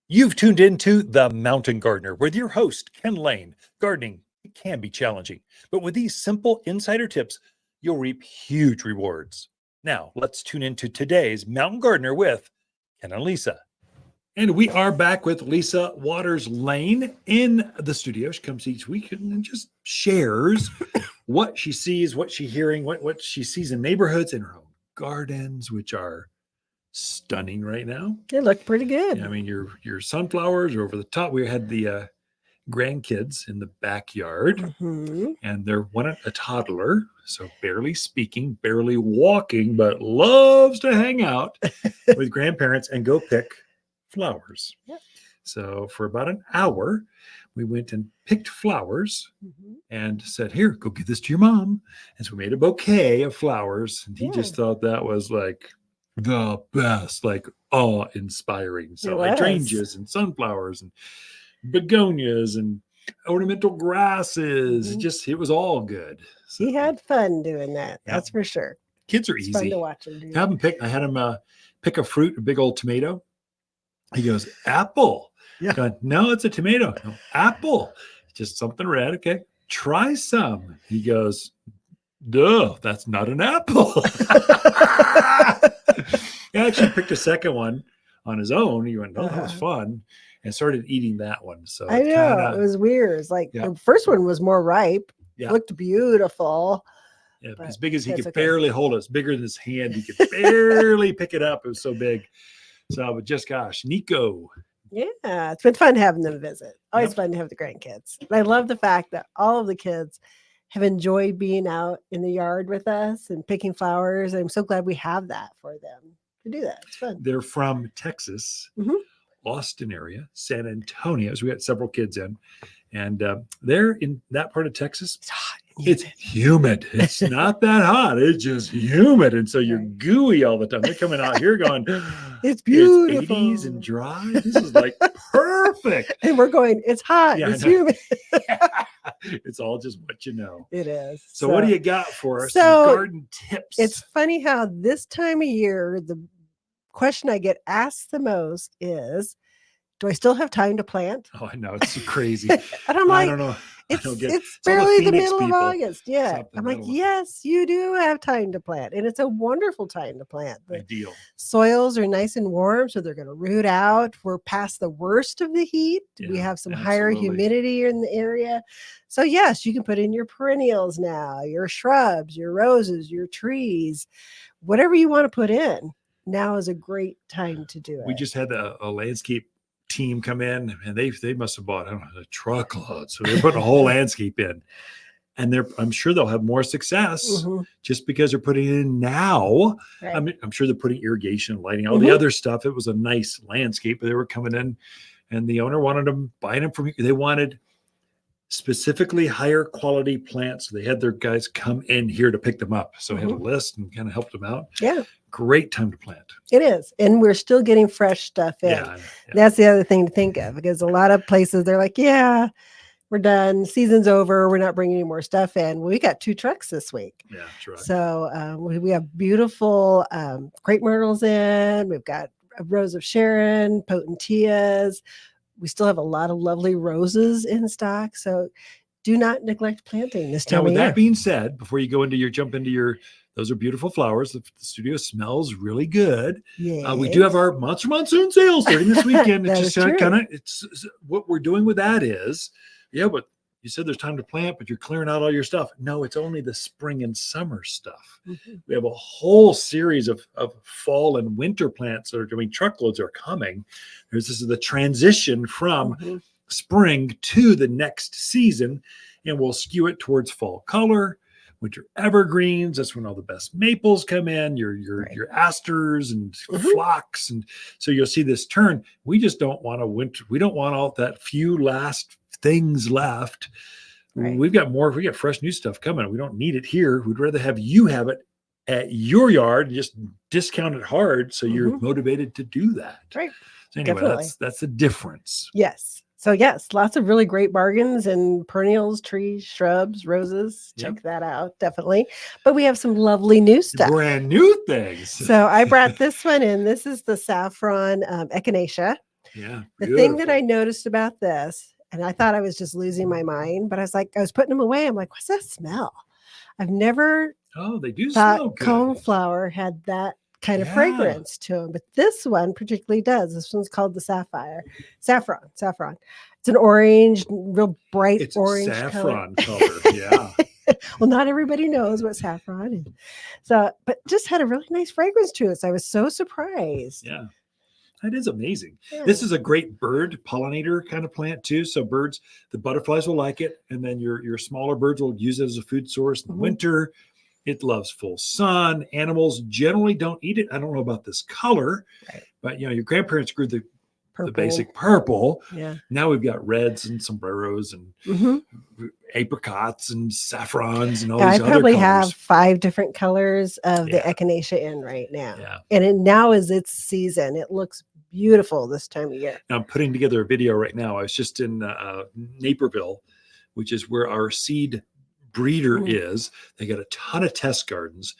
You've tuned into The Mountain Gardener with your host, Ken Lain. Gardening, it can be challenging, but with these simple insider tips, you'll reap huge rewards. Now, let's tune into today's Mountain Gardener with Ken and Lisa. And we are back with Lisa Waters Lain in the studio. She comes each week and just shares what she sees, what she's hearing, what she sees in neighborhoods and her own gardens, which are stunning right now. They look pretty good. I mean, your sunflowers are over the top. We had the grandkids in the backyard, and they're a toddler, so barely speaking, barely walking, but loves to hang out with grandparents and go pick flowers. Yep. So for about an hour, we went and picked flowers and said, "Here, go give this to your mom." And so we made a bouquet of flowers, and he just thought that was like the best, like awe-inspiring. So hydrangeas and sunflowers and begonias and ornamental grasses. It was all good. So, he had fun doing that. Yeah. That's for sure. Kids are easy. Fun to watch him do. I had him pick a fruit, a big old tomato. He goes, "Apple." Yeah. Going, "No, it's a tomato." "No, apple." "Just something red." "Okay, try some." He goes, "Duh, that's not an apple." He actually picked a second one on his own. He went, "Oh, that was fun," and started eating that one. So I know it was weird. It's like the first one was more ripe. Yeah. Looked beautiful. Yeah, as big as he could barely hold it. It's bigger than his hand. He could barely pick it up. It was so big. So, but just gosh, Nico. Yeah, it's been fun having them visit. Always fun to have the grandkids. And I love the fact that all of the kids have enjoyed being out in the yard with us and picking flowers. I'm so glad we have that for them to do that. It's fun. They're from Texas, Austin area, San Antonio. So we got several kids in, and they're in that part of Texas. It's hot. It's humid. It's not that hot. It's just humid. And so you're gooey all the time. They're coming out here going, "It's beautiful. It's 80s and dry. This is like perfect." And we're going, "It's hot. It's humid." It's all just what you know. It is. So what do you got for us? Some garden tips. It's funny how this time of year, the question I get asked the most is, do I still have time to plant? Oh, I know. It's crazy. And I'm like, I don't know. It's barely the middle of August. Yeah. I'm like, yes, you do have time to plant. And it's a wonderful time to plant. The ideal soils are nice and warm, so they're going to root out. We're past the worst of the heat. We have some higher humidity in the area. So yes, you can put in your perennials now, your shrubs, your roses, your trees, whatever you want to put in. Now is a great time to do it. We just had a landscape team come in, and they must have bought, I don't know, a truckload. So they're putting a whole landscape in, and I'm sure they'll have more success just because they're putting it in now. Right. I'm sure they're putting irrigation, lighting, all the other stuff. It was a nice landscape, but they were coming in, and the owner wanted them, buying them from, they wanted specifically higher quality plants. So they had their guys come in here to pick them up. So I had a list and kind of helped them out. Yeah. Great time to plant. It is. And we're still getting fresh stuff in. Yeah. That's the other thing to think of, because a lot of places they're like, yeah, we're done. Season's over. We're not bringing any more stuff in. Well, we got 2 trucks this week. Yeah, that's right. So we have beautiful crepe myrtles in. We've got a rose of Sharon, potentias. We still have a lot of lovely roses in stock. So do not neglect planting this time of year. With that being said, before you jump into your, those are beautiful flowers. The studio smells really good. Yeah. We do have our Monster Monsoon sales starting this weekend. It's just it's what we're doing with that is, but you said there's time to plant, but you're clearing out all your stuff. No, it's only the spring and summer stuff. We have a whole series of fall and winter plants that are doing, truckloads are coming. This is the transition from spring to the next season, and we'll skew it towards fall color, winter evergreens. That's when all the best maples come in, your asters and phlox. And so you'll see this turn. We just don't want a winter. We don't want all that few last things left. Right. We got fresh new stuff coming. We don't need it here. We'd rather have you have it at your yard and just discount it hard so you're motivated to do that. Right. So anyway, that's the difference. Yes. So yes, lots of really great bargains and perennials, trees, shrubs, roses. Check that out, definitely. But we have some lovely new stuff. Brand new things. So I brought this one in. This is the saffron echinacea. Yeah. The thing that I Beautiful. noticed about this, and I thought I was just losing my mind, but I was like, I was putting them away. I'm like, what's that smell? I've never Oh, they do thought smell good. coneflower had that kind of Yeah. fragrance to them, but this one particularly does. This one's called the saffron. It's an orange, real bright It's orange color. saffron color. Yeah. Well, not everybody knows what saffron is. So, but just had a really nice fragrance to it. So I was so surprised. Yeah. That is amazing. Yeah. This is a great bird pollinator kind of plant too. So birds, the butterflies will like it, and then your smaller birds will use it as a food source in the winter. It loves full sun. Animals generally don't eat it. I don't know about this color, Right. but your grandparents grew the Purple. basic purple. Yeah. Now we've got reds and sombreros and apricots and saffrons and all these I other probably colors. have 5 different colors of the Yeah. echinacea in right now. Yeah. And now is its season. It looks beautiful this time of year. Now I'm putting together a video right now. I was just in Naperville, which is where our seed breeder is. They got a ton of test gardens.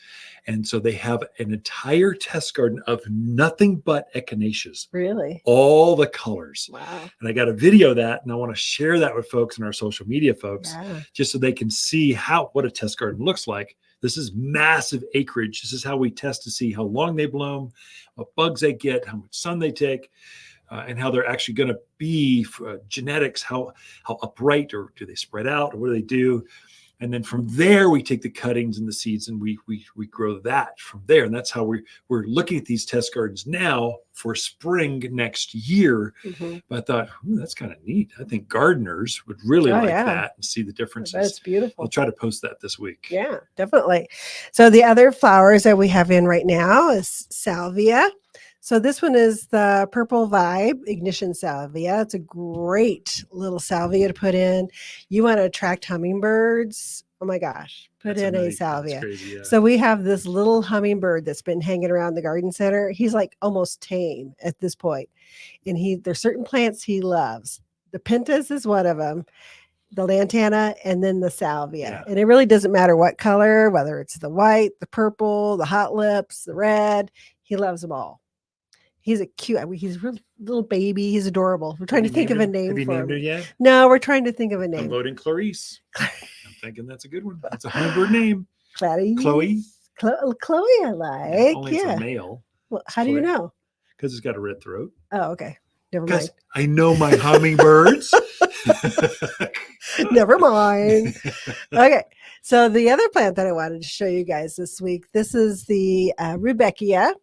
And so they have an entire test garden of nothing but echinaceas. Really? All the colors. Wow. And I got a video of that, and I want to share that with folks in our social media folks, Yeah. just so they can see what a test garden looks like. This is massive acreage. This is how we test to see how long they bloom, what bugs they get, how much sun they take, and how they're actually going to be genetics, how upright, or do they spread out, or what do they do? And then from there, we take the cuttings and the seeds and we grow that from there. And that's how we're looking at these test gardens now for spring next year. But I thought, that's kind of neat. I think gardeners would really like that and see the differences. That's beautiful. I'll try to post that this week. Yeah, definitely. So the other flowers that we have in right now is salvia. So this one is the Purple Vibe Ignition Salvia. It's a great little salvia to put in. You want to attract hummingbirds? Oh my gosh, put in a salvia. Crazy, yeah. So we have this little hummingbird that's been hanging around the garden center. He's like almost tame at this point. And there's certain plants he loves. The pentas is one of them, the lantana, and then the salvia. Yeah. And it really doesn't matter what color, whether it's the white, the purple, the hot lips, the red, he loves them all. He's he's a real little baby. He's adorable. We're trying to think of a name for him. Have you named him yet? No, we're trying to think of a name. I'm voting Clarice. I'm thinking that's a good one. That's a hummingbird name. Chloe, I like. Only it's a male. Well, how do you know? Because it's got a red throat. Oh, okay. Never mind. I know my hummingbirds. Never mind. Okay. So the other plant that I wanted to show you guys this week, this is the rudbeckia.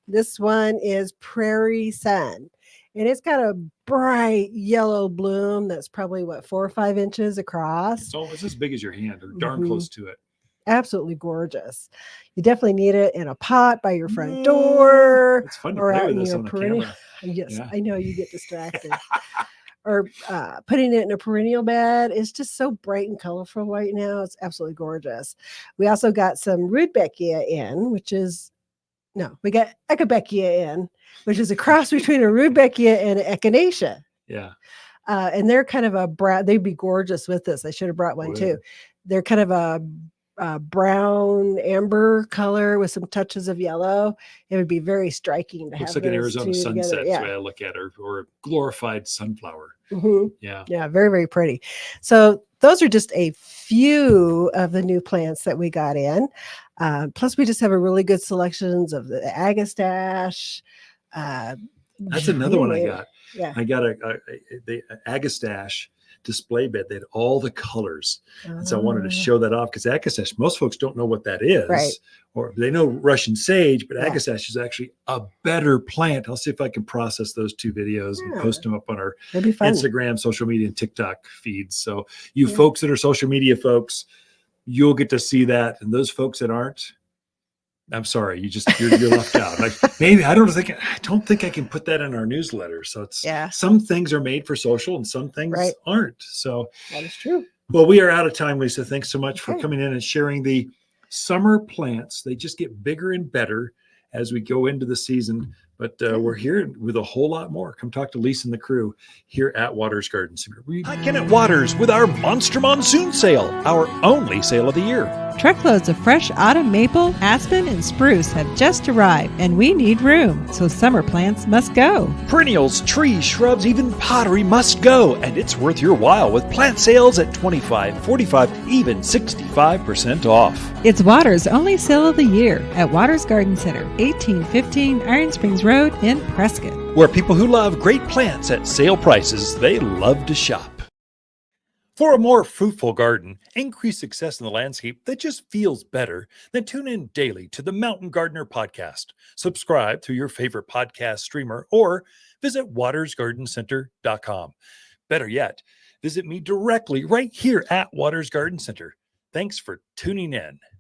This one is Prairie Sun, and it's got a bright yellow bloom that's probably 4 or 5 inches across. It's as big as your hand, or darn close to it. Absolutely gorgeous. You definitely need it in a pot by your front door. It's fun to play with this on the camera. Yes, yeah. I know you get distracted. Or putting it in a perennial bed. It's just so bright and colorful right now. It's absolutely gorgeous. We also got some rudbeckia in, we got echinacea in, which is a cross between a rudbeckia and an echinacea. Yeah. And they're kind of a brown, they'd be gorgeous with this. I should have brought one too. They're kind of a brown amber color with some touches of yellow. It would be very striking to have. Looks like an Arizona sunset, yeah. the way I look at it, or a glorified sunflower. Yeah. Yeah, very, very pretty. So those are just a few of the new plants that we got in. Plus, we just have a really good selections of the agastache. That's another one I got. Yeah, I got the agastache display bed. They had all the colors, and so I wanted to show that off because agastache, most folks don't know what that is, right? Or they know Russian sage, but agastache is actually a better plant. I'll see if I can process those 2 videos and post them up on our Instagram, social media, and TikTok feeds. So you folks that are social media folks, you'll get to see that, and those folks that aren't, I'm sorry, you're left out. Like maybe I don't think I can put that in our newsletter. So it's some things are made for social and some things aren't. So that is true. Well, we are out of time, Lisa. Thanks so much for coming in and sharing the summer plants. They just get bigger and better as we go into the season. But we're here with a whole lot more. Come talk to Lisa and the crew here at Waters Garden Center. Hi, Kenneth Waters with our Monster Monsoon Sale, our only sale of the year. Truckloads of fresh autumn maple, aspen, and spruce have just arrived, and we need room, so summer plants must go. Perennials, trees, shrubs, even pottery must go, and it's worth your while with plant sales at 25, 45, even 65% off. It's Waters' only sale of the year at Waters Garden Center, 1815 Iron Springs Road in Prescott. Where people who love great plants at sale prices, they love to shop. For a more fruitful garden, increased success in the landscape that just feels better, then tune in daily to the Mountain Gardener podcast. Subscribe through your favorite podcast streamer or visit watersgardencenter.com. Better yet, visit me directly right here at Waters Garden Center. Thanks for tuning in.